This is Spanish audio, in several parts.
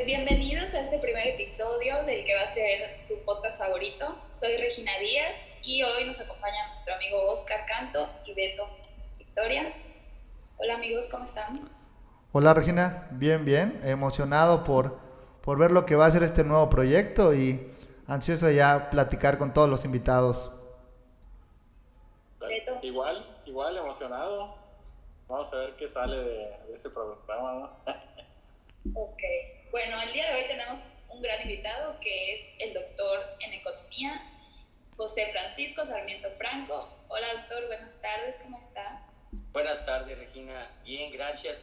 Pues bienvenidos a este primer episodio del que va a ser tu podcast favorito. Soy Regina Díaz y hoy nos acompaña nuestro amigo Oscar Canto y Beto Victoria. Hola amigos, ¿cómo están? Hola Regina, bien, bien, emocionado por ver lo que va a ser este nuevo proyecto y ansioso ya platicar con todos los invitados. Beto. Igual emocionado. Vamos a ver qué sale de este programa, ¿no? Ok, bueno, el día de hoy tenemos un gran invitado que es el doctor en economía, José Francisco Sarmiento Franco. Hola doctor, buenas tardes, ¿cómo está? Buenas tardes, Regina. Bien, gracias.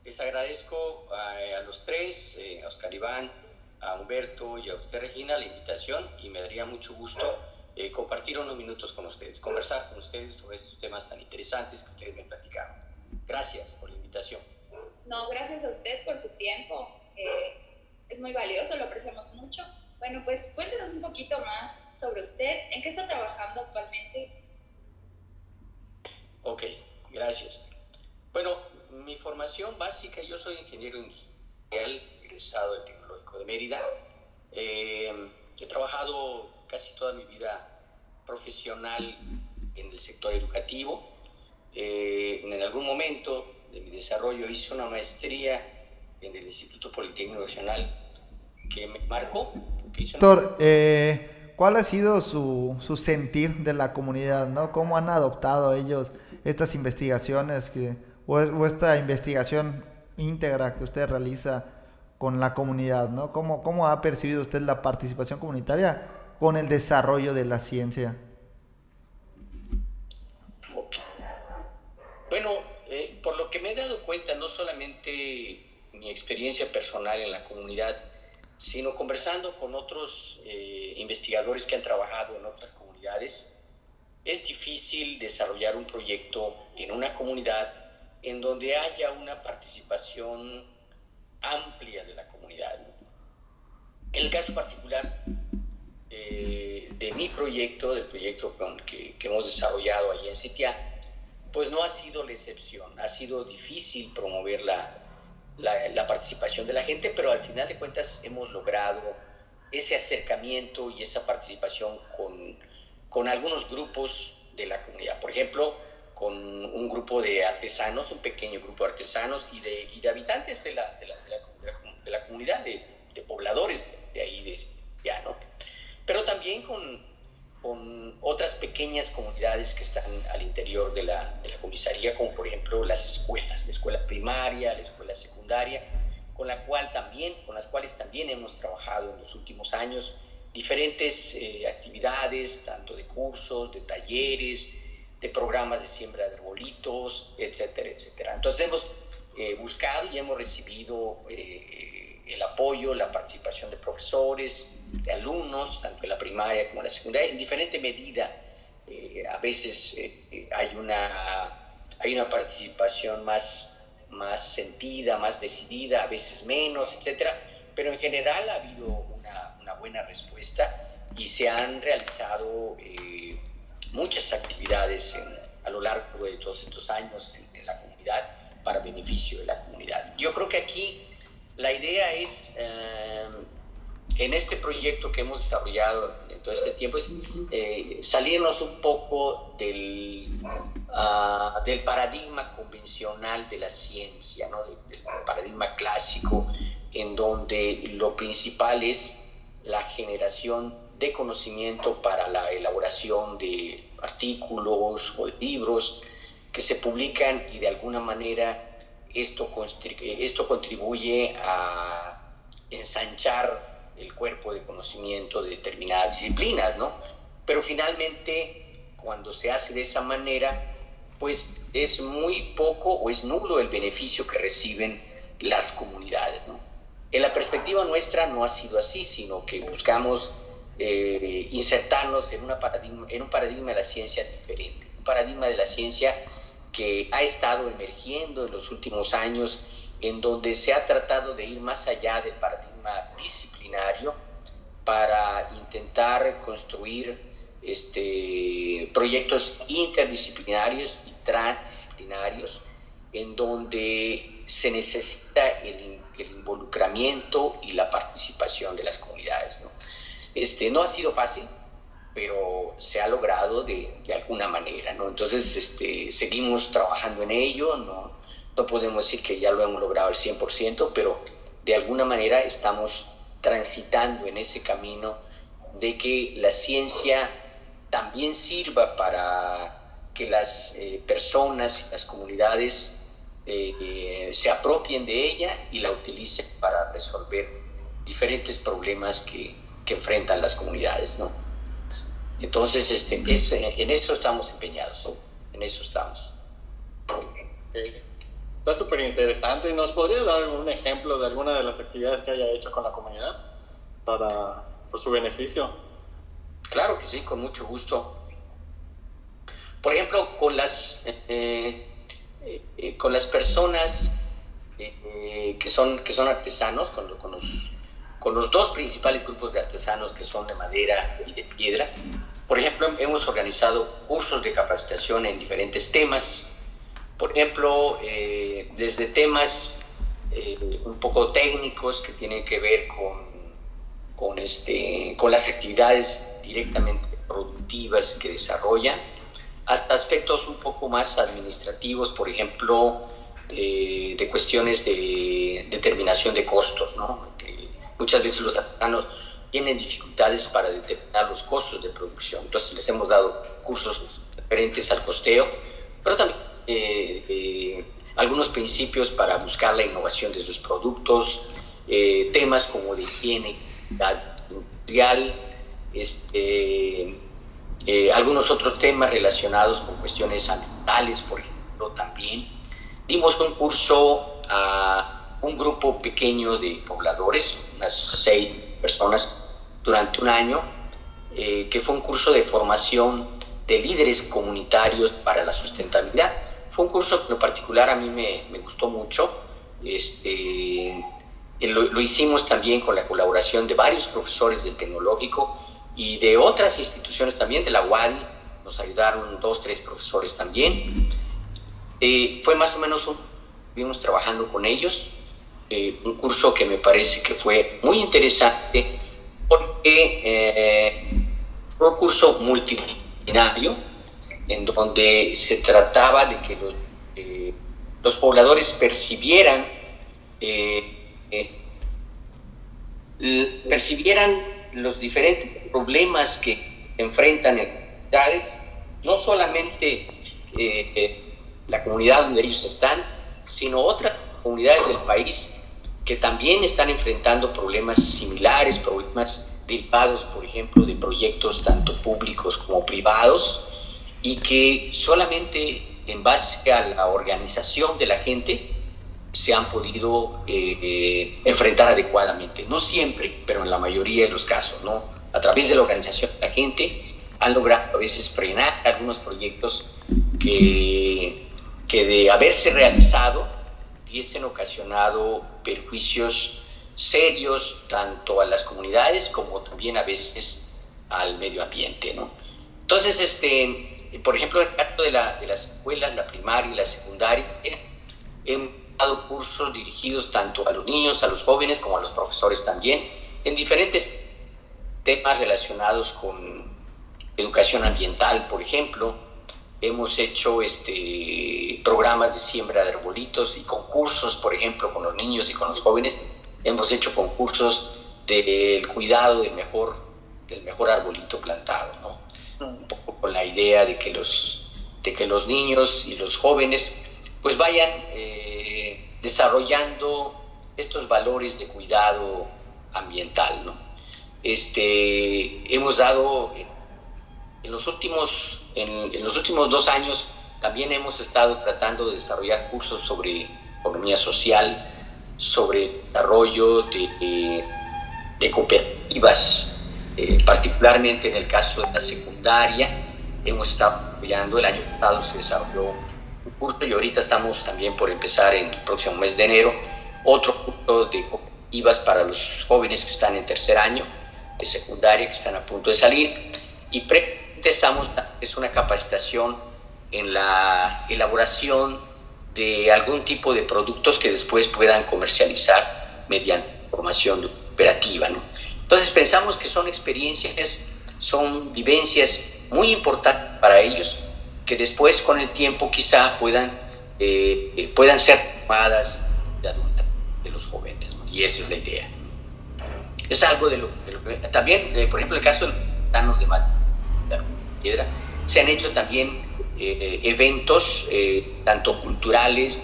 Les agradezco a los tres, a Oscar Iván, a Humberto y a usted, Regina, la invitación, y me daría mucho gusto compartir unos minutos con ustedes, conversar con ustedes sobre estos temas tan interesantes que ustedes me platicaron. Gracias por la invitación. No, gracias a usted por su tiempo. Es muy valioso, lo apreciamos mucho. Bueno, pues cuéntenos un poquito más sobre usted. ¿En qué está trabajando actualmente? Ok, gracias. Bueno, mi formación básica, yo soy ingeniero industrial, egresado del Tecnológico de Mérida. He trabajado casi toda mi vida profesional en el sector educativo. En algún momento de mi desarrollo hice una maestría en el Instituto Politécnico Nacional que me marcó. Doctor, ¿cuál ha sido su sentir de la comunidad, ¿no? ¿Cómo han adoptado ellos estas investigaciones o esta investigación íntegra que usted realiza con la comunidad, ¿no? ¿Cómo ha percibido usted la participación comunitaria con el desarrollo de la ciencia? Bueno, por lo que me he dado cuenta, no solamente mi experiencia personal en la comunidad, sino conversando con otros investigadores que han trabajado en otras comunidades, es difícil desarrollar un proyecto en una comunidad en donde haya una participación amplia de la comunidad. En el caso particular de mi proyecto, del proyecto que hemos desarrollado ahí en CITIA, pues no ha sido la excepción. Ha sido difícil promover la participación de la gente, pero al final de cuentas hemos logrado ese acercamiento y esa participación con algunos grupos de la comunidad. Por ejemplo, con un grupo de artesanos, un pequeño grupo de artesanos y de habitantes de la comunidad, de pobladores de ahí, ya, ¿no? Pero también con otras pequeñas comunidades que están al interior de la comisaría, como por ejemplo las escuelas, la escuela primaria, la escuela secundaria, con las cuales también hemos trabajado en los últimos años diferentes actividades, tanto de cursos, de talleres, de programas de siembra de arbolitos, etcétera, etcétera. Entonces hemos buscado y hemos recibido el apoyo, la participación de profesores, de alumnos, tanto en la primaria como en la secundaria, en diferente medida. A veces hay una participación más sentida, más decidida, a veces menos, etcétera, pero en general ha habido una buena respuesta y se han realizado muchas actividades a lo largo de todos estos años en la comunidad para beneficio de la comunidad. Yo creo que aquí la idea es, en este proyecto que hemos desarrollado en todo este tiempo, es salirnos un poco del paradigma convencional de la ciencia, ¿no? Del paradigma clásico, en donde lo principal es la generación de conocimiento para la elaboración de artículos o de libros que se publican y de alguna manera esto contribuye a ensanchar el cuerpo de conocimiento de determinadas disciplinas, ¿no? Pero finalmente, cuando se hace de esa manera, pues es muy poco o es nulo el beneficio que reciben las comunidades, ¿no? En la perspectiva nuestra no ha sido así, sino que buscamos insertarnos en un paradigma de la ciencia diferente, un paradigma de la ciencia que ha estado emergiendo en los últimos años, en donde se ha tratado de ir más allá del paradigma disciplinario para intentar construir proyectos interdisciplinarios y transdisciplinarios en donde se necesita el involucramiento y la participación de las comunidades, ¿no? No ha sido fácil, pero se ha logrado de alguna manera, ¿no? Entonces, seguimos trabajando en ello, no podemos decir que ya lo hemos logrado al 100%, pero de alguna manera estamos transitando en ese camino de que la ciencia también sirva para que las personas y las comunidades se apropien de ella y la utilicen para resolver diferentes problemas que enfrentan las comunidades, ¿no? Entonces, en eso estamos empeñados, en eso estamos. Está súper interesante. ¿Nos podría dar un ejemplo de alguna de las actividades que haya hecho con la comunidad por su beneficio? Claro que sí, con mucho gusto. Por ejemplo, con las personas que son artesanos, con los dos principales grupos de artesanos que son de madera y de piedra. Por ejemplo, hemos organizado cursos de capacitación en diferentes temas. Por ejemplo, desde temas un poco técnicos que tienen que ver con las actividades directamente productivas que desarrollan, hasta aspectos un poco más administrativos, por ejemplo, de cuestiones de determinación de costos, ¿no? Que muchas veces los artesanos tienen dificultades para determinar los costos de producción. Entonces les hemos dado cursos referentes al costeo, pero también algunos principios para buscar la innovación de sus productos, temas como de higiene industrial, algunos otros temas relacionados con cuestiones ambientales, por ejemplo, también. Dimos un curso a un grupo pequeño de pobladores, unas 6 personas, durante un año, que fue un curso de formación de líderes comunitarios para la sustentabilidad. Fue un curso que en lo particular a mí me gustó mucho. Lo hicimos también con la colaboración de varios profesores del Tecnológico y de otras instituciones también, de la UADI, nos ayudaron 2, 3 profesores también. Fue más o menos estuvimos trabajando con ellos, un curso que me parece que fue muy interesante porque fue un curso multidisciplinario en donde se trataba de que los pobladores percibieran los diferentes problemas que enfrentan en las comunidades, no solamente la comunidad donde ellos están, sino otras comunidades del país que también están enfrentando problemas similares, problemas derivados, por ejemplo, de proyectos tanto públicos como privados, y que solamente en base a la organización de la gente se han podido enfrentar adecuadamente. No siempre, pero en la mayoría de los casos, ¿no? A través de la organización de la gente han logrado a veces frenar algunos proyectos que de haberse realizado hubiesen ocasionado perjuicios serios tanto a las comunidades como también a veces al medio ambiente, ¿no? Entonces, por ejemplo, en el caso de las escuelas, la primaria y la secundaria, hemos dado cursos dirigidos tanto a los niños, a los jóvenes, como a los profesores también, en diferentes temas relacionados con educación ambiental, por ejemplo. Hemos hecho programas de siembra de arbolitos y concursos, por ejemplo, con los niños y con los jóvenes. Hemos hecho concursos del cuidado del mejor arbolito plantado, ¿no? Un poco con la idea de que los niños y los jóvenes pues vayan desarrollando estos valores de cuidado ambiental, ¿no? Hemos dado en los últimos 2 años también hemos estado tratando de desarrollar cursos sobre economía social, sobre desarrollo de cooperativas, particularmente en el caso de la secundaria. Hemos estado apoyando, el año pasado se desarrolló un curso y ahorita estamos también por empezar en el próximo mes de enero otro curso de cooperativas para los jóvenes que están en tercer año de secundaria, que están a punto de salir, y es una capacitación en la elaboración de algún tipo de productos que después puedan comercializar mediante formación operativa, ¿no? Entonces pensamos que son experiencias, son vivencias muy importantes para ellos, que después con el tiempo quizá puedan ser tomadas de adultas de los jóvenes, ¿no? Y esa es la idea. Es algo de lo que también, por ejemplo, el caso de los artesanos de piedra, se han hecho también eventos, tanto culturales,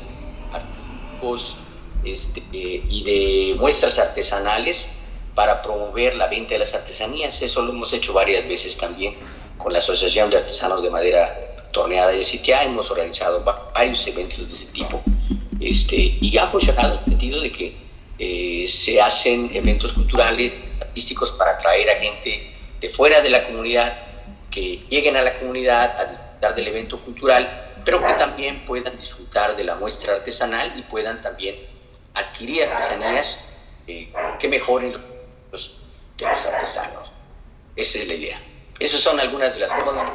artísticos, y de muestras artesanales para promover la venta de las artesanías. Eso lo hemos hecho varias veces también con la Asociación de Artesanos de Madera Torneada de Sitiá. Hemos organizado varios eventos de ese tipo, y ha funcionado en el sentido de que se hacen eventos culturales, artísticos, para atraer a gente de fuera de la comunidad, que lleguen a la comunidad a disfrutar del evento cultural, pero que también puedan disfrutar de la muestra artesanal y puedan también adquirir artesanías que mejoren los de los artesanos. Esa es la idea. Esas son algunas de las cosas.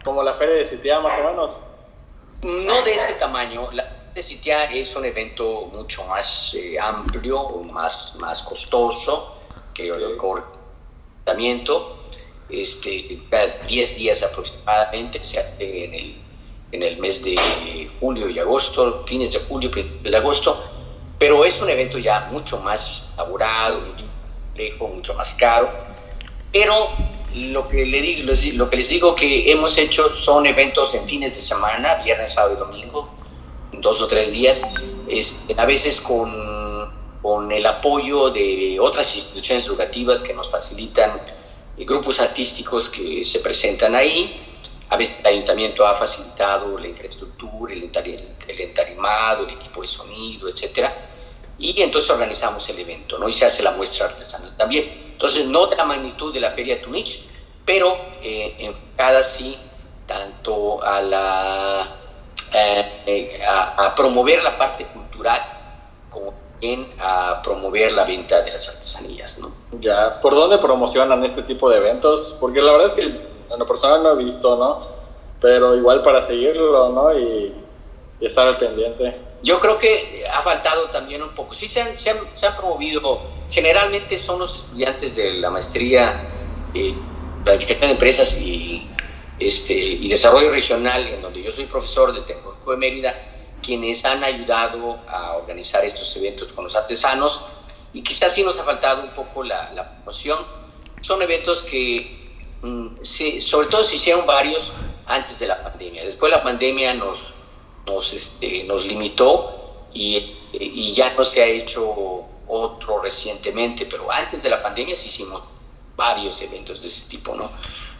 Como la Feria de Sitiá, más o menos. No de ese tamaño. La Feria de Sitiá es un evento mucho más amplio, más costoso que el cortamiento. 10 días aproximadamente, se hace en el mes de julio y agosto, fines de julio, principios de agosto, pero es un evento ya mucho más elaborado, mucho más complejo, mucho más caro. Pero lo que les digo que hemos hecho son eventos en fines de semana, viernes, sábado y domingo, 2 o 3 días, a veces con el apoyo de otras instituciones educativas que nos facilitan, grupos artísticos que se presentan ahí. A veces el ayuntamiento ha facilitado la infraestructura, el entarimado, el equipo de sonido, etcétera, y entonces organizamos el evento, ¿no? Y se hace la muestra artesanal también. Entonces, no de la magnitud de la Feria Tunich, pero enfocada sí tanto a promover la parte cultural como también a promover la venta de las artesanías, ¿no? Ya, ¿por dónde promocionan este tipo de eventos? Porque la verdad es que en lo personal no he visto, ¿no? Pero igual para seguirlo, ¿no? Y estar al pendiente. Yo creo que ha faltado también un poco. Sí, se han promovido, generalmente son los estudiantes de la maestría Planificación de Empresas y Desarrollo Regional, en donde yo soy profesor del Tecnológico de Mérida, quienes han ayudado a organizar estos eventos con los artesanos, y quizás sí nos ha faltado un poco la promoción. Son eventos que, sobre todo se hicieron varios antes de la pandemia. Después la pandemia nos limitó y ya no se ha hecho otro recientemente, pero antes de la pandemia sí hicimos varios eventos de ese tipo, ¿no?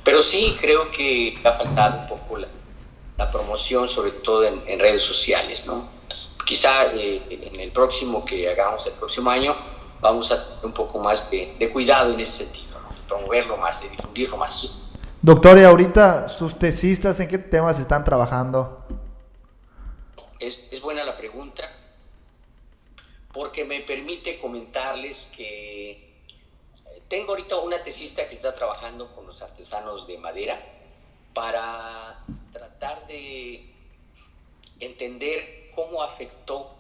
Pero sí creo que ha faltado un poco la promoción, sobre todo en redes sociales, ¿no? Quizá en el próximo que hagamos el próximo año vamos a tener un poco más de cuidado en ese sentido, ¿no? De promoverlo más, de difundirlo más. Doctor, y ahorita sus tesistas, ¿en qué temas están trabajando? Es buena la pregunta, porque me permite comentarles que tengo ahorita una tesista que está trabajando con los artesanos de madera para tratar de entender cómo afectó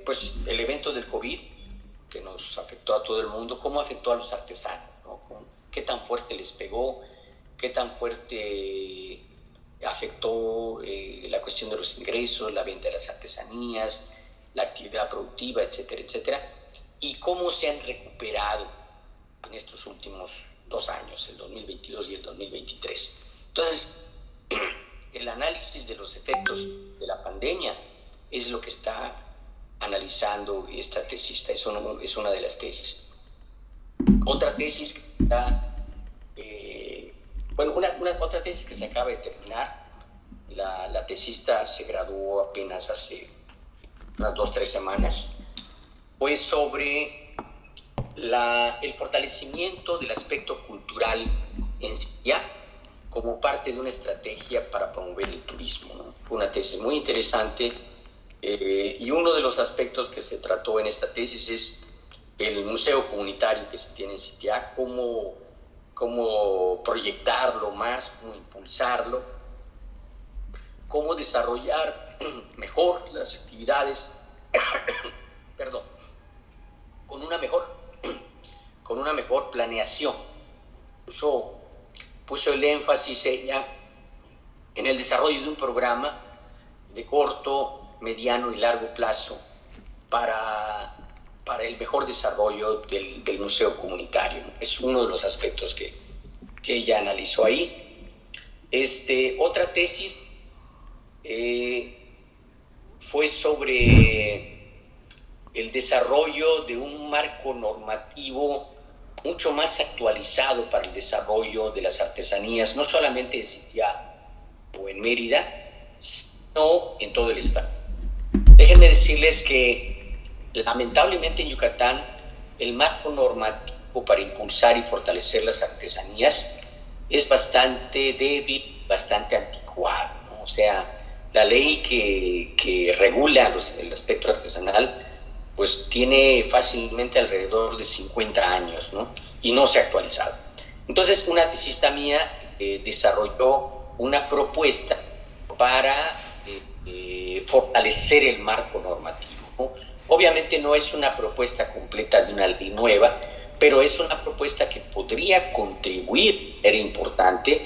pues el evento del COVID, que nos afectó a todo el mundo, cómo afectó a los artesanos, ¿no? Qué tan fuerte les pegó, qué tan fuerte afectó la cuestión de los ingresos, la venta de las artesanías, la actividad productiva, etcétera, etcétera, y cómo se han recuperado en estos últimos 2 años, el 2022 y el 2023. Entonces, el análisis de los efectos de la pandemia es lo que está analizando esta tesista, es una de las tesis. Otra tesis que está... otra tesis que se acaba de terminar, la tesista se graduó apenas hace unas 2-3 semanas, fue sobre el fortalecimiento del aspecto cultural en Sitiá como parte de una estrategia para promover el turismo, ¿no? Fue una tesis muy interesante, y uno de los aspectos que se trató en esta tesis es el museo comunitario que se tiene en Sitiá, cómo proyectarlo más, cómo impulsarlo, cómo desarrollar mejor las actividades, perdón, con una mejor planeación. Puso el énfasis ella en el desarrollo de un programa de corto, mediano y largo plazo para el mejor desarrollo del museo comunitario. Es uno de los aspectos que ella analizó ahí. Otra tesis fue sobre el desarrollo de un marco normativo mucho más actualizado para el desarrollo de las artesanías, no solamente en Sitiá o en Mérida, sino en todo el estado. Déjenme decirles que lamentablemente en Yucatán el marco normativo para impulsar y fortalecer las artesanías es bastante débil, bastante anticuado, ¿no? O sea, la ley que regula el aspecto artesanal pues tiene fácilmente alrededor de 50 años, ¿no? Y no se ha actualizado. Entonces, una tesista mía desarrolló una propuesta para fortalecer el marco normativo, ¿no? Obviamente no es una propuesta completa de una ley nueva, pero es una propuesta que podría contribuir, era importante,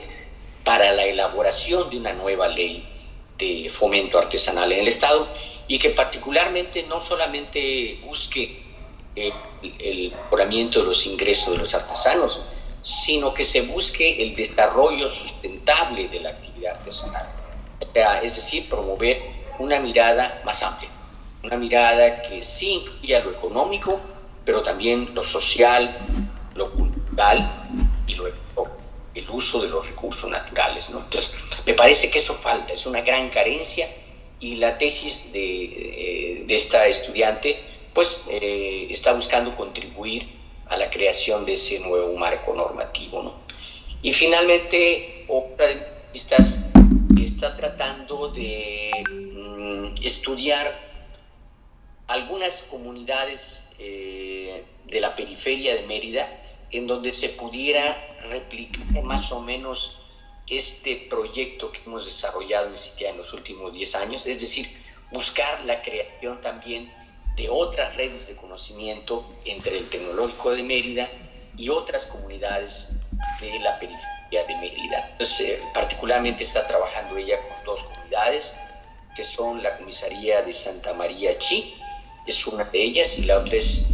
para la elaboración de una nueva ley de fomento artesanal en el Estado, y que particularmente no solamente busque el mejoramiento de los ingresos de los artesanos, sino que se busque el desarrollo sustentable de la actividad artesanal. Es decir, promover una mirada más amplia, una mirada que sí incluya lo económico, pero también lo social, lo cultural y el uso de los recursos naturales, ¿no? Entonces, me parece que eso falta, es una gran carencia, y la tesis de esta estudiante pues está buscando contribuir a la creación de ese nuevo marco normativo, ¿no? Y finalmente, otra de mis vistas está tratando de estudiar algunas comunidades de la periferia de Mérida en donde se pudiera replicar más o menos este proyecto que hemos desarrollado en Sitiá en los últimos 10 años, es decir, buscar la creación también de otras redes de conocimiento entre el Tecnológico de Mérida y otras comunidades de la periferia de Mérida. Entonces, particularmente está trabajando ella con dos comunidades, que son la comisaría de Santa María Chi, es una de ellas, y la otra es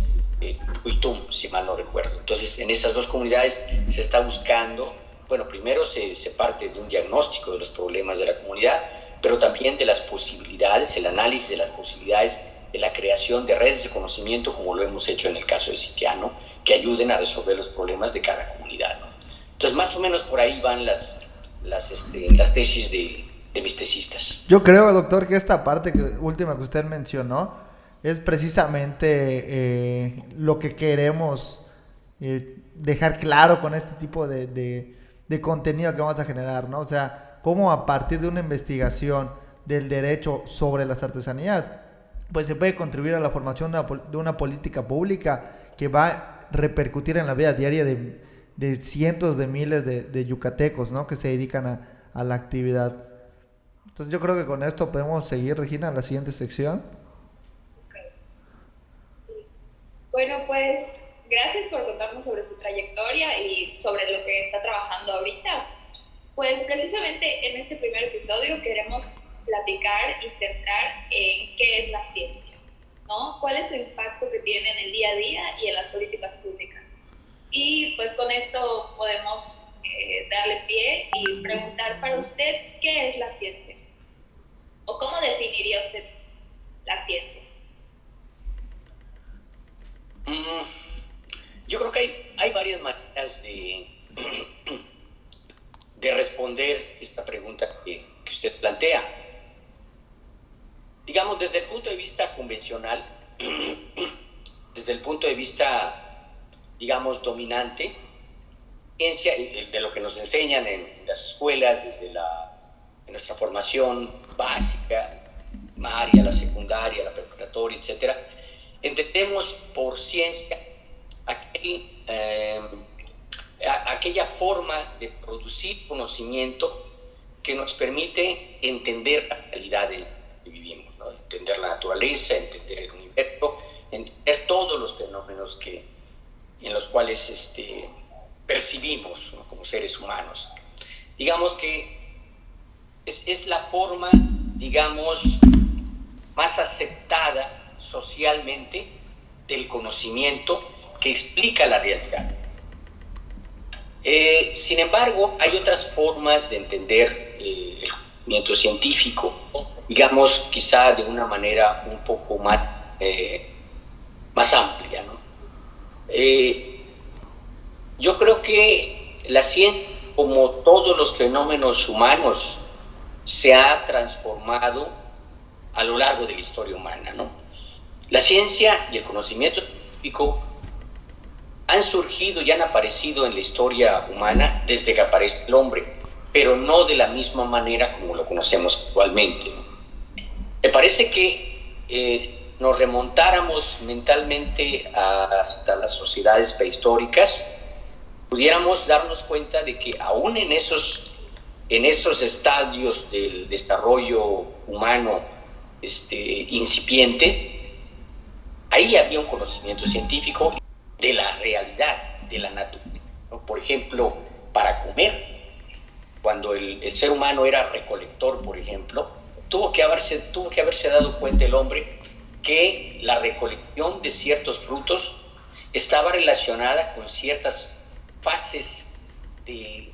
Huitum, si mal no recuerdo. Entonces, en esas dos comunidades se está buscando, bueno, primero se parte de un diagnóstico de los problemas de la comunidad, pero también de las posibilidades, el análisis de las posibilidades de la creación de redes de conocimiento, como lo hemos hecho en el caso de Sitiá, ¿no? Que ayuden a resolver los problemas de cada comunidad, ¿no? Entonces, más o menos por ahí van las tesis de mis tesistas. Yo creo, doctor, que esta parte última que usted mencionó es precisamente lo que queremos dejar claro con este tipo de contenido que vamos a generar, ¿no? O sea, cómo a partir de una investigación del derecho sobre las artesanías, pues se puede contribuir a la formación de una política pública que va a repercutir en la vida diaria de cientos de miles de yucatecos, ¿no? Que se dedican a la actividad. Entonces yo creo que con esto podemos seguir, Regina, a la siguiente sección. Okay. Bueno, pues gracias por contarnos sobre su trayectoria y sobre lo que está trabajando ahorita. Pues precisamente en este primer episodio queremos platicar y centrar en qué es la ciencia, ¿no? ¿Cuál es su impacto que tiene en el día a día y en las políticas públicas? Y pues con esto podemos darle pie y preguntar para usted, ¿qué es la ciencia? ¿O cómo definiría usted la ciencia? Yo creo que hay varias maneras de responder esta pregunta que usted plantea. Digamos, desde el punto de vista convencional, desde el punto de vista, digamos, dominante, ciencia, de lo que nos enseñan en las escuelas, desde en nuestra formación básica, primaria, la secundaria, la preparatoria, etcétera, entendemos por ciencia aquella forma de producir conocimiento que nos permite entender la realidad en la que vivimos, ¿no? Entender la naturaleza, entender el universo, entender todos los fenómenos en los cuales percibimos, ¿no? Como seres humanos. Digamos que es la forma, digamos, más aceptada socialmente del conocimiento que explica la realidad. Sin embargo, hay otras formas de entender el conocimiento científico, digamos, quizá de una manera un poco más amplia, ¿no? Yo creo que la ciencia, como todos los fenómenos humanos, se ha transformado a lo largo de la historia humana, ¿no? La ciencia y el conocimiento científico han surgido y han aparecido en la historia humana desde que aparece el hombre, pero no de la misma manera como lo conocemos actualmente, ¿no? Me parece que nos remontáramos mentalmente hasta las sociedades prehistóricas, pudiéramos darnos cuenta de que aún en esos estadios del desarrollo humano incipiente, ahí había un conocimiento científico de la realidad, de la naturaleza, ¿no? Por ejemplo, para comer, cuando el ser humano era recolector, por ejemplo, tuvo que haberse dado cuenta el hombre que la recolección de ciertos frutos estaba relacionada con ciertas fases de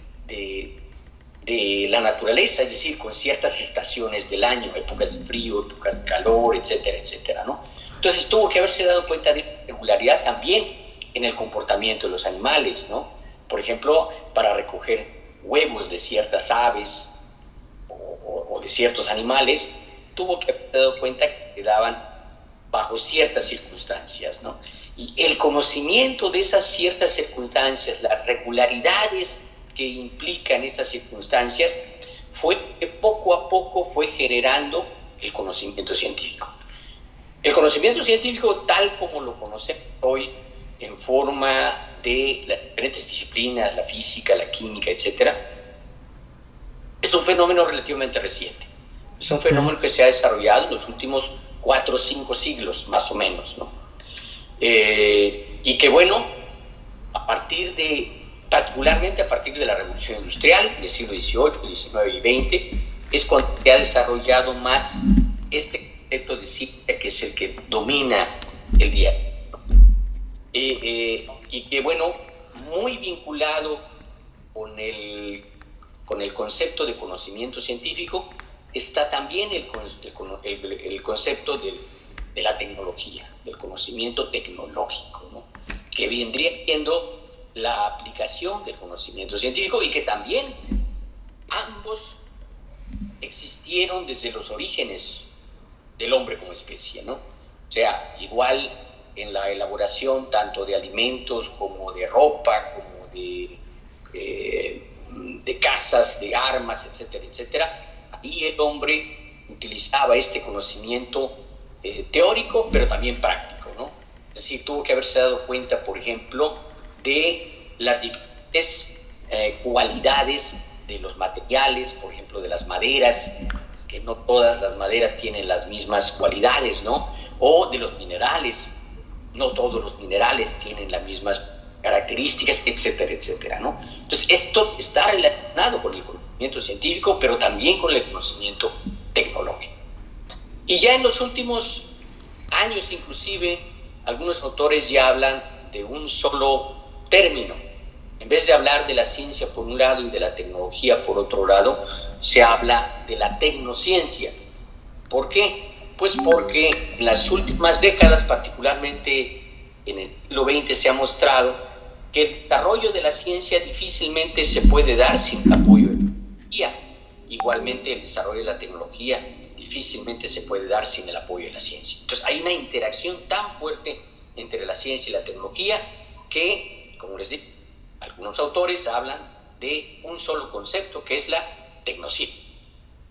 la naturaleza, es decir, con ciertas estaciones del año, épocas de frío, épocas de calor, etcétera, etcétera, ¿no? Entonces tuvo que haberse dado cuenta de esta regularidad también en el comportamiento de los animales, ¿no? Por ejemplo, para recoger huevos de ciertas aves o de ciertos animales, tuvo que haberse dado cuenta que quedaban bajo ciertas circunstancias, ¿no? Y el conocimiento de esas ciertas circunstancias, las regularidades que implican esas circunstancias, fue que poco a poco fue generando el conocimiento científico. El conocimiento científico, tal como lo conocemos hoy, en forma de las diferentes disciplinas, la física, la química, etcétera, es un fenómeno relativamente reciente. Es un fenómeno que se ha desarrollado en los últimos 4 o 5 siglos, más o menos, ¿no? Y que, bueno, particularmente a partir de la Revolución Industrial del siglo XVIII, XIX y XX, es cuando se ha desarrollado más este concepto de ciencia, que es el que domina el día. Y que, bueno, muy vinculado con el concepto de conocimiento científico está también el concepto de la tecnología, del conocimiento tecnológico, ¿no? Que vendría siendo la aplicación del conocimiento científico, y que también ambos existieron desde los orígenes del hombre como especie, ¿no? O sea, igual en la elaboración tanto de alimentos como de ropa, como de casas, de armas, etcétera, etcétera, ahí el hombre utilizaba este conocimiento teórico, pero también práctico, ¿no? Es decir, tuvo que haberse dado cuenta, por ejemplo, de las diferentes cualidades de los materiales, por ejemplo, de las maderas, que no todas las maderas tienen las mismas cualidades, ¿no? O de los minerales, no todos los minerales tienen las mismas características, etcétera, etcétera, ¿no? Entonces, esto está relacionado con el conocimiento científico, pero también con el conocimiento tecnológico. Y ya en los últimos años, inclusive, algunos autores ya hablan de un solo término. En vez de hablar de la ciencia por un lado y de la tecnología por otro lado, se habla de la tecnociencia. ¿Por qué? Pues porque en las últimas décadas, particularmente en el siglo XX, se ha mostrado que el desarrollo de la ciencia difícilmente se puede dar sin el apoyo de la tecnología. Igualmente, el desarrollo de la tecnología difícilmente se puede dar sin el apoyo de la ciencia. Entonces, hay una interacción tan fuerte entre la ciencia y la tecnología que, como les digo, algunos autores hablan de un solo concepto, que es la tecnociencia.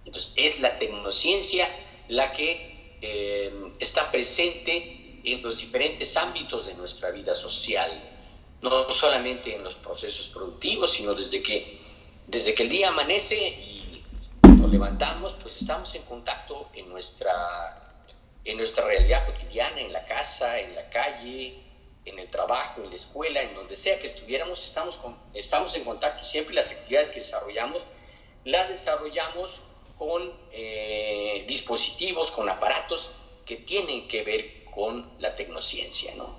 Entonces, es la tecnociencia la que está presente en los diferentes ámbitos de nuestra vida social, no solamente en los procesos productivos, sino desde que el día amanece levantamos, pues estamos en contacto en nuestra realidad cotidiana, en la casa, en la calle, en el trabajo, en la escuela, en donde sea que estuviéramos, estamos en contacto siempre. Las actividades que desarrollamos, las desarrollamos con dispositivos, con aparatos que tienen que ver con la tecnociencia, ¿no?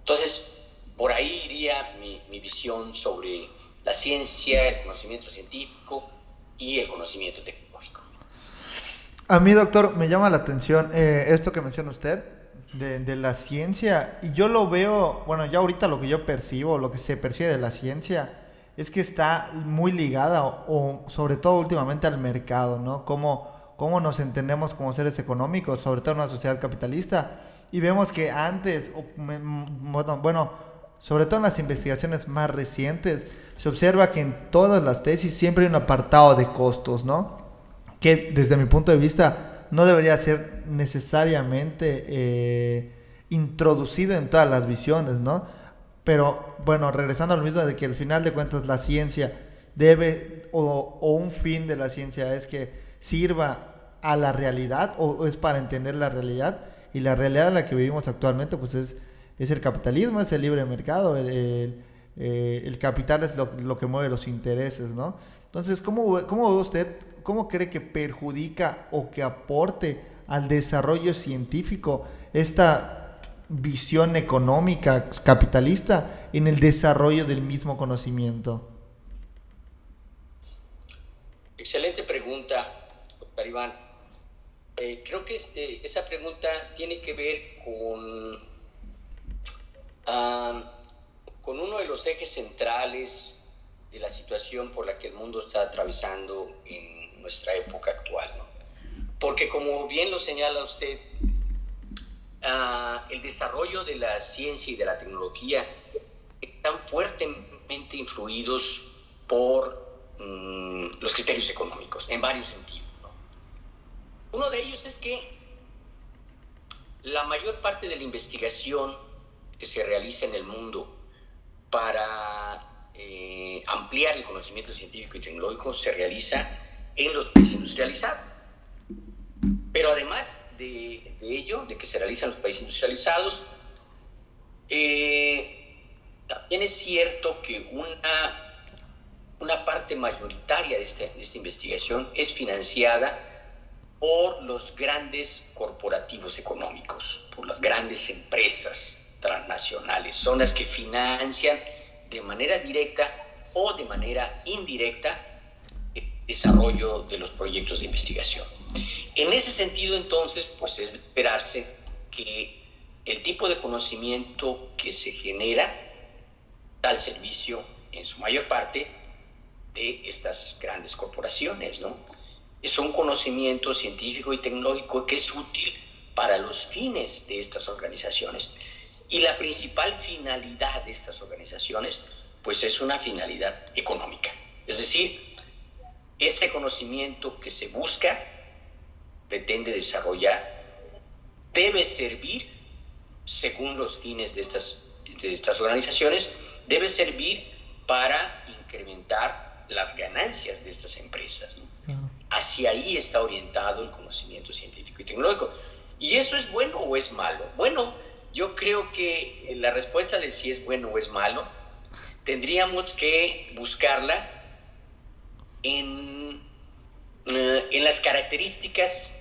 Entonces, por ahí iría mi visión sobre la ciencia, el conocimiento científico y el conocimiento tecnológico. A mí, doctor, me llama la atención esto que menciona usted de la ciencia, y yo lo veo, bueno, ya ahorita lo que yo percibo, lo que se percibe de la ciencia, es que está muy ligada, o sobre todo últimamente, al mercado, ¿no? Cómo nos entendemos como seres económicos, sobre todo en una sociedad capitalista, y vemos que antes, bueno, sobre todo en las investigaciones más recientes, se observa que en todas las tesis siempre hay un apartado de costos, ¿no? Que desde mi punto de vista no debería ser necesariamente introducido en todas las visiones, ¿no? Pero bueno, regresando a lo mismo, de que al final de cuentas la ciencia debe, o un fin de la ciencia es que sirva a la realidad, o es para entender la realidad, y la realidad en la que vivimos actualmente pues es el capitalismo, es el libre mercado, el capital es lo que mueve los intereses, ¿no? Entonces, ¿cómo ve usted, cómo cree que perjudica o que aporte al desarrollo científico esta visión económica capitalista en el desarrollo del mismo conocimiento? Excelente pregunta, doctor Iván. Creo que esa pregunta tiene que ver con uno de los ejes centrales de la situación por la que el mundo está atravesando en nuestra época actual, ¿no? Porque, como bien lo señala usted, el desarrollo de la ciencia y de la tecnología están fuertemente influidos por los criterios económicos, en varios sentidos, ¿no? Uno de ellos es que la mayor parte de la investigación que se realiza en el mundo para ampliar el conocimiento científico y tecnológico se realiza en los países industrializados. Pero además de ello, de que se realiza en los países industrializados, también es cierto que una parte mayoritaria de esta investigación es financiada por los grandes corporativos económicos, por las grandes empresas transnacionales. Son las que financian de manera directa o de manera indirecta el desarrollo de los proyectos de investigación. En ese sentido, entonces, pues es de esperarse que el tipo de conocimiento que se genera da al servicio, en su mayor parte, de estas grandes corporaciones, ¿no? Es un conocimiento científico y tecnológico que es útil para los fines de estas organizaciones. Y la principal finalidad de estas organizaciones, pues es una finalidad económica. Es decir, ese conocimiento que se busca, pretende desarrollar, debe servir, según los fines de estas organizaciones, debe servir para incrementar las ganancias de estas empresas, ¿no? Hacia ahí está orientado el conocimiento científico y tecnológico. ¿Y eso es bueno o es malo? Bueno, yo creo que la respuesta de si es bueno o es malo tendríamos que buscarla en las características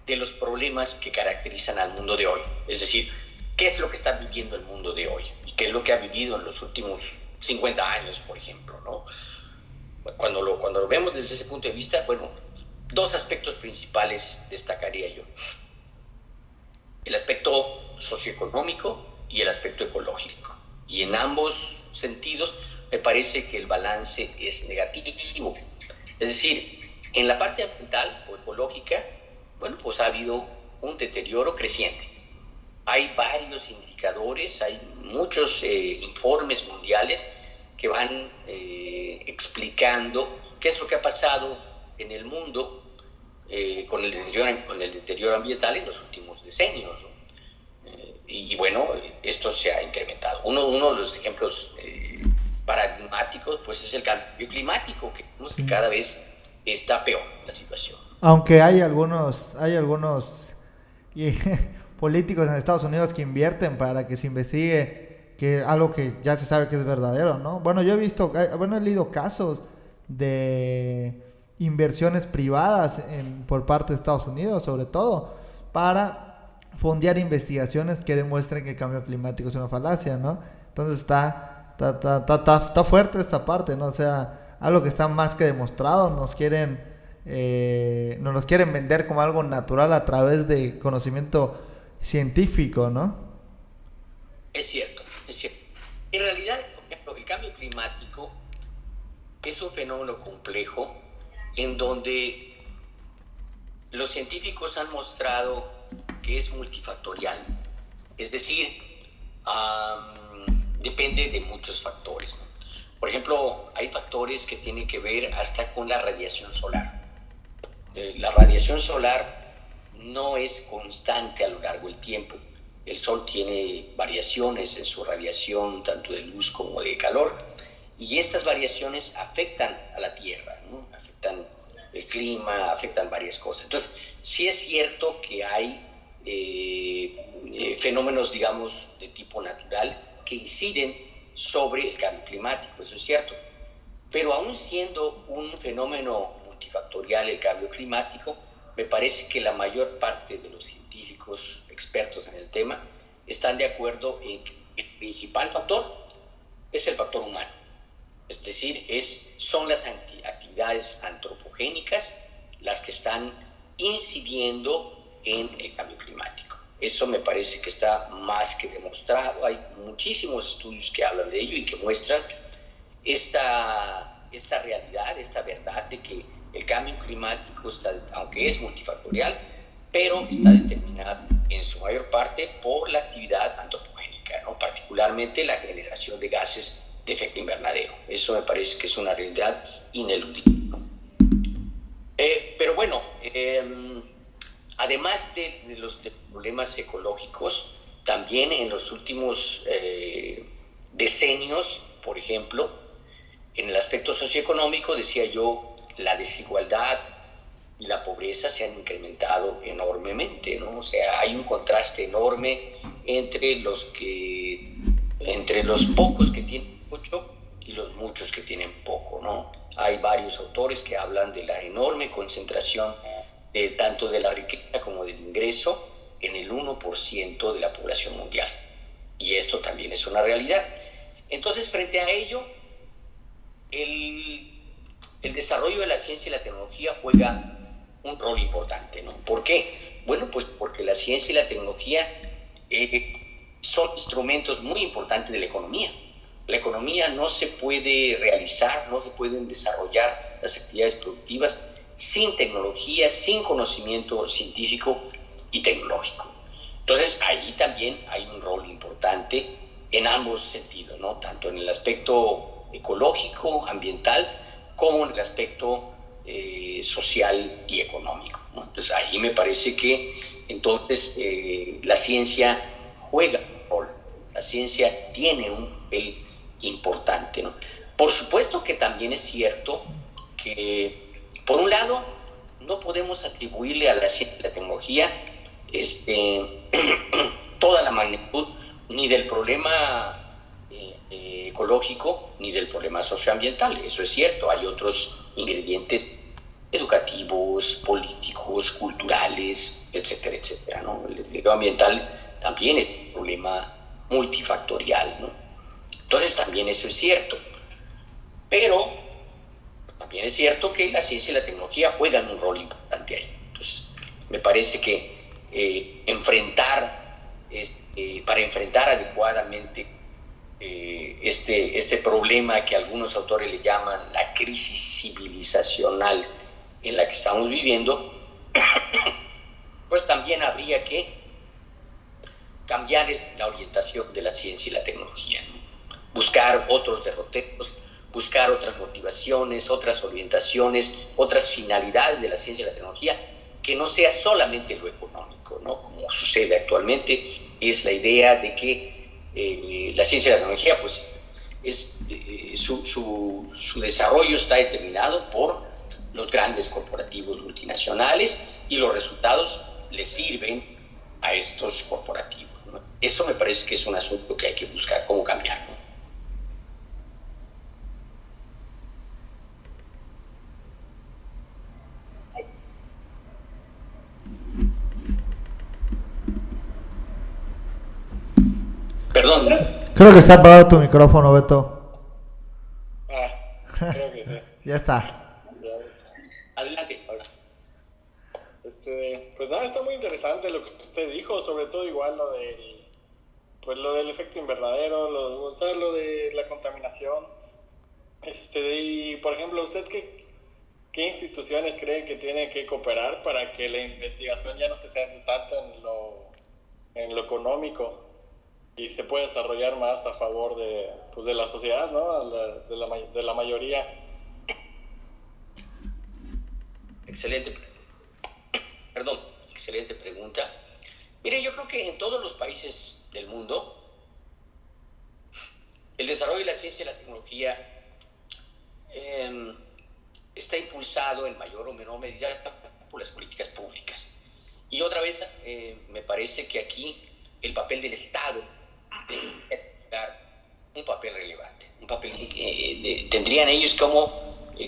de los problemas que caracterizan al mundo de hoy. Es decir, ¿qué es lo que está viviendo el mundo de hoy? ¿Y qué es lo que ha vivido en los últimos 50 años, por ejemplo, ¿no? Cuando lo vemos desde ese punto de vista, bueno, dos aspectos principales destacaría yo: el aspecto socioeconómico y el aspecto ecológico. Y en ambos sentidos me parece que el balance es negativo. Es decir, en la parte ambiental o ecológica, bueno, pues ha habido un deterioro creciente. Hay varios indicadores, hay muchos informes mundiales que van explicando qué es lo que ha pasado en el mundo con el deterioro ambiental en los últimos decenios, ¿no? Y bueno, esto se ha incrementado. Uno de los ejemplos paradigmáticos pues es el cambio climático, que vemos que cada vez está peor la situación. Aunque hay algunos y, políticos en Estados Unidos que invierten para que se investigue que algo que ya se sabe que es verdadero, ¿no? Bueno, yo he leído casos de inversiones privadas por parte de Estados Unidos, sobre todo, para fondear investigaciones que demuestren que el cambio climático es una falacia, ¿no? Entonces está fuerte esta parte, ¿no? O sea, algo que está más que demostrado, nos los quieren vender como algo natural a través de conocimiento científico, ¿no? Es cierto, es cierto. En realidad, por ejemplo, el cambio climático es un fenómeno complejo en donde los científicos han mostrado que es multifactorial. Es decir, depende de muchos factores, ¿no? Por ejemplo, hay factores que tienen que ver hasta con la radiación solar. La radiación solar no es constante a lo largo del tiempo. El Sol tiene variaciones en su radiación, tanto de luz como de calor, y estas variaciones afectan a la Tierra, ¿no? Afectan el clima, afectan varias cosas. Entonces, sí es cierto que hay fenómenos, digamos, de tipo natural que inciden sobre el cambio climático, eso es cierto. Pero aún siendo un fenómeno multifactorial el cambio climático, me parece que la mayor parte de los científicos expertos en el tema están de acuerdo en que el principal factor es el factor humano. Es decir, son las actividades antropogénicas las que están incidiendo en el cambio climático. Eso me parece que está más que demostrado. Hay muchísimos estudios que hablan de ello y que muestran esta realidad, esta verdad de que el cambio climático, aunque es multifactorial, pero está determinado en su mayor parte por la actividad antropogénica, ¿no? Particularmente la generación de gases de efecto invernadero. Eso me parece que es una realidad ineludible, ¿no? Pero bueno, además de los problemas ecológicos, también en los últimos decenios, por ejemplo, en el aspecto socioeconómico, decía yo, la desigualdad y la pobreza se han incrementado enormemente, ¿no? O sea, hay un contraste enorme entre los pocos que tienen mucho y los muchos que tienen poco, ¿no? Hay varios autores que hablan de la enorme concentración tanto de la riqueza como del ingreso en el 1% de la población mundial. Y esto también es una realidad. Entonces, frente a ello, el desarrollo de la ciencia y la tecnología juega un rol importante, ¿no? ¿Por qué? Bueno, pues porque la ciencia y la tecnología son instrumentos muy importantes de la economía. La economía no se puede realizar, no se pueden desarrollar las actividades productivas sin tecnología, sin conocimiento científico y tecnológico. Entonces, ahí también hay un rol importante en ambos sentidos, ¿no? Tanto en el aspecto ecológico, ambiental, como en el aspecto social y económico, ¿no? Entonces, ahí me parece que entonces la ciencia juega un rol, la ciencia tiene un papel importante, ¿no? Por supuesto que también es cierto que, por un lado, no podemos atribuirle a la ciencia y la tecnología toda la magnitud ni del problema ecológico ni del problema socioambiental. Eso es cierto, hay otros ingredientes educativos, políticos, culturales, etcétera, etcétera, ¿no? El deterioro ambiental también es un problema multifactorial, ¿no? Entonces también eso es cierto, pero también es cierto que la ciencia y la tecnología juegan un rol importante ahí. Entonces me parece que para enfrentar adecuadamente este problema que algunos autores le llaman la crisis civilizacional en la que estamos viviendo, pues también habría que cambiar la orientación de la ciencia y la tecnología, ¿no? Buscar otros derroteros, buscar otras motivaciones, otras orientaciones, otras finalidades de la ciencia y la tecnología, que no sea solamente lo económico, ¿no? Como sucede actualmente, es la idea de que la ciencia y la tecnología, pues, su desarrollo está determinado por los grandes corporativos multinacionales, y los resultados les sirven a estos corporativos, ¿no? Eso me parece que es un asunto que hay que buscar cómo cambiar, ¿no? Perdón. Creo que está apagado tu micrófono, Beto. Creo que sí. Ya está. Adelante, ahora. Pues nada, está muy interesante lo que usted dijo, sobre todo igual lo del efecto invernadero, lo de la contaminación. Y por ejemplo, ¿usted qué instituciones cree que tienen que cooperar para que la investigación ya no se centre tanto en lo económico y se pueda desarrollar más a favor de la sociedad, ¿no? De la mayoría? Excelente pregunta. Mire, yo creo que en todos los países del mundo el desarrollo de la ciencia y la tecnología está impulsado en mayor o menor medida por las políticas públicas. Y otra vez, me parece que aquí el papel del Estado debe jugar un papel relevante. Tendrían ellos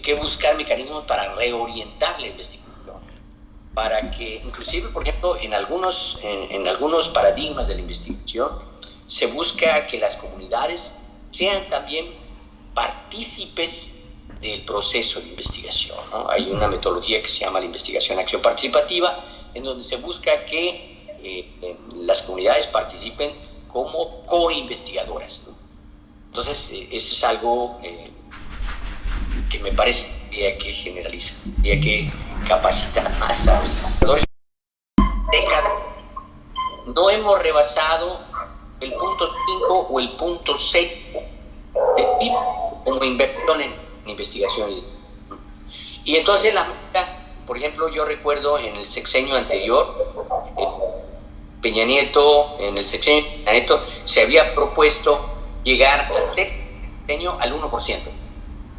que buscar mecanismos para reorientar la investigación, para que, inclusive, por ejemplo, en algunos paradigmas de la investigación, se busca que las comunidades sean también partícipes del proceso de investigación, ¿no? Hay una metodología que se llama la investigación acción participativa, en donde se busca que las comunidades participen como co-investigadoras, ¿no? Entonces, eso es algo que me parece que hay que generalizar, y hay que capacitar más a los investigadores. No hemos rebasado el punto 5 o el punto 6 de PIB como inversión en investigaciones. Y entonces la meta, por ejemplo, yo recuerdo en el sexenio anterior, Peña Nieto, se había propuesto llegar al sexenio al 1%.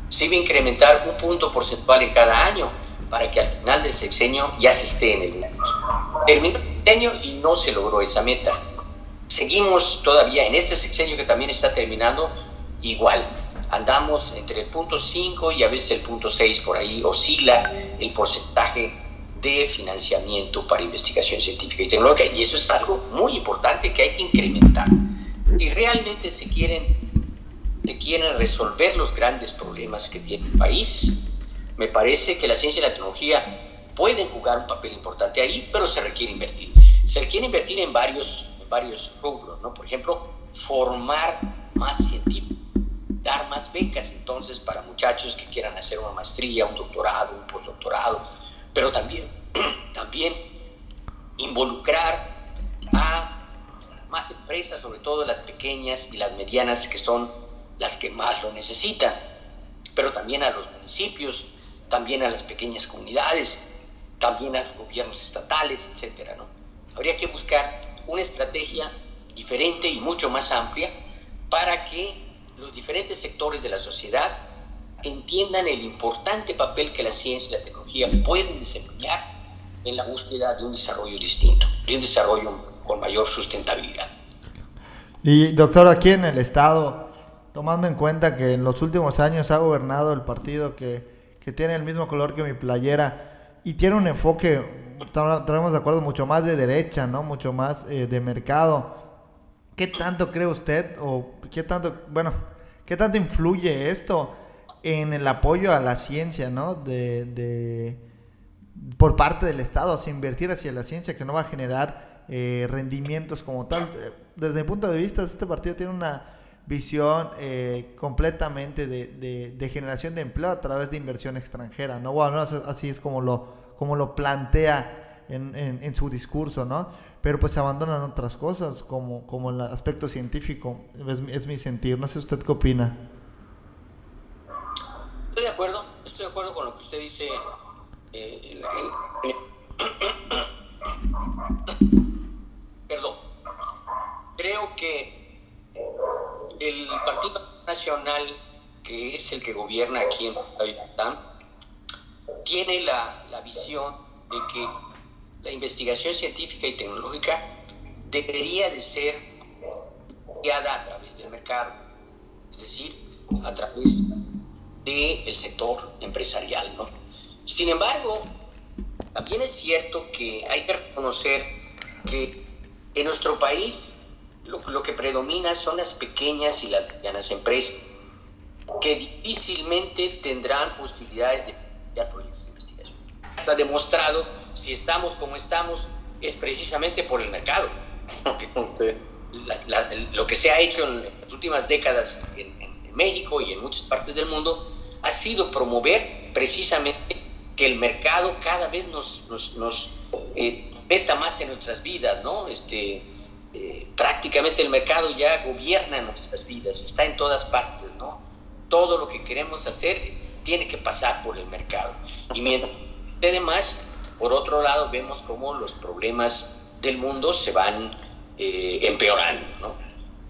Se iba a incrementar un punto porcentual en cada año para que al final del sexenio ya se esté en el 1%. Terminó el sexenio y no se logró esa meta. Seguimos todavía en este sexenio que también está terminando igual. Andamos entre el punto 5 y a veces el punto 6, por ahí oscila el porcentaje de financiamiento para investigación científica y tecnológica, y eso es algo muy importante que hay que incrementar. Si realmente se quieren resolver los grandes problemas que tiene el país, me parece que la ciencia y la tecnología pueden jugar un papel importante ahí, pero se requiere invertir. Se requiere invertir en varios rubros, ¿no? Por ejemplo, formar más científicos, dar más becas entonces para muchachos que quieran hacer una maestría, un doctorado, un postdoctorado, pero también involucrar a más empresas, sobre todo las pequeñas y las medianas, que son las que más lo necesitan, pero también a los municipios, también a las pequeñas comunidades, también a los gobiernos estatales, etcétera, ¿no? Habría que buscar una estrategia diferente y mucho más amplia para que los diferentes sectores de la sociedad entiendan el importante papel que la ciencia y la tecnología pueden desempeñar en la búsqueda de un desarrollo distinto, de un desarrollo con mayor sustentabilidad. Y doctor, aquí en el estado, tomando en cuenta que en los últimos años ha gobernado el partido que tiene el mismo color que mi playera y tiene un enfoque, estaremos de acuerdo, mucho más de derecha, ¿no? Mucho más de mercado. ¿Qué tanto cree usted o qué tanto influye esto en el apoyo a la ciencia, ¿no? Por parte del Estado, hacia invertir hacia la ciencia, que no va a generar rendimientos como tal? Desde mi punto de vista, este partido tiene una visión completamente de generación de empleo a través de inversión extranjera, ¿no? Bueno, así es como lo plantea en su discurso, ¿no? Pero pues se abandonan otras cosas como el aspecto científico, es mi sentir. No sé usted qué opina. Estoy de acuerdo con lo que usted dice. Perdón. Creo que el Partido Nacional, que es el que gobierna aquí en Yucatán, tiene la visión de que la investigación científica y tecnológica debería de ser guiada a través del mercado, es decir, a través del sector empresarial, ¿no? Sin embargo, también es cierto que hay que reconocer que en nuestro país lo que predomina son las pequeñas y las medianas empresas, que difícilmente tendrán posibilidades de financiar proyectos de investigación. Está demostrado, si estamos como estamos, es precisamente por el mercado. Sí. Lo que se ha hecho en las últimas décadas en México y en muchas partes del mundo ha sido promover precisamente que el mercado cada vez nos meta más en nuestras vidas, ¿no? Prácticamente el mercado ya gobierna nuestras vidas, está en todas partes, ¿no? Todo lo que queremos hacer tiene que pasar por el mercado. Y mientras además, por otro lado, vemos cómo los problemas del mundo se van empeorando, ¿no?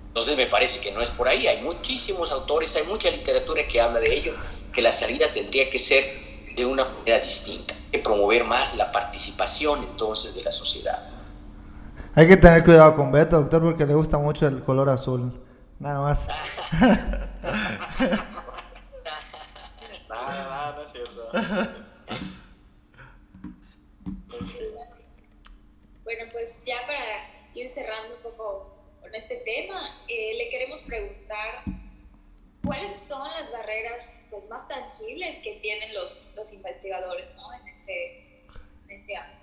Entonces me parece que no es por ahí. Hay muchísimos autores, hay mucha literatura que habla de ello, que la salida tendría que ser de una manera distinta, que promover más la participación entonces de la sociedad. Hay que tener cuidado con Beto, doctor, porque le gusta mucho el color azul. Nada más. Nada, no es cierto. Bueno, pues ya para ir cerrando un poco con este tema, le queremos preguntar cuáles son las barreras pues, más tangibles que tienen los investigadores, ¿no? en este ámbito.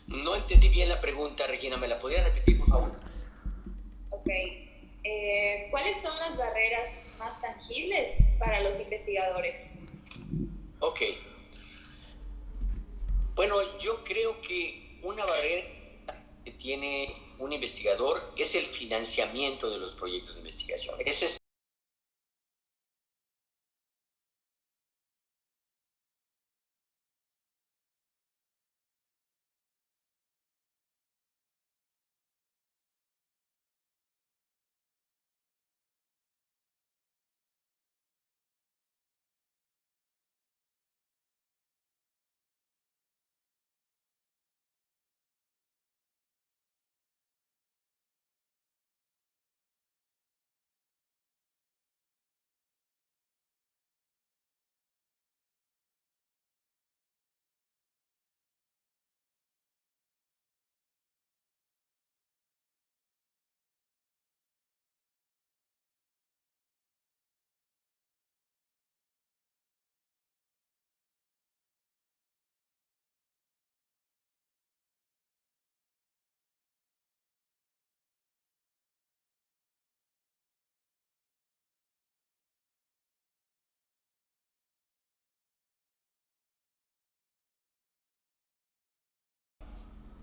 No entendí bien la pregunta, Regina, ¿me la podría repetir, por favor? Ok. ¿Cuáles son las barreras más tangibles para los investigadores? Ok. Bueno, yo creo que una barrera que tiene un investigador es el financiamiento de los proyectos de investigación. Ese es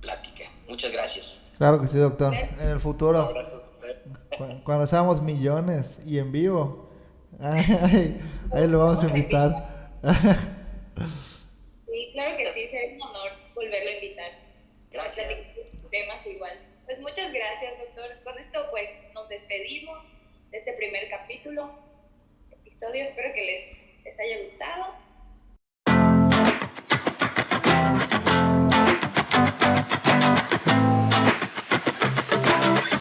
plática. Muchas gracias. Claro que sí, doctor. En el futuro, Gracias a usted. cuando seamos millones y en vivo, ahí lo vamos a invitar. Sí, claro que sí, sería un honor volverlo a invitar. Gracias. A platicar de temas igual. Pues muchas gracias, doctor. Con esto pues nos despedimos de este primer episodio. Espero que les haya gustado.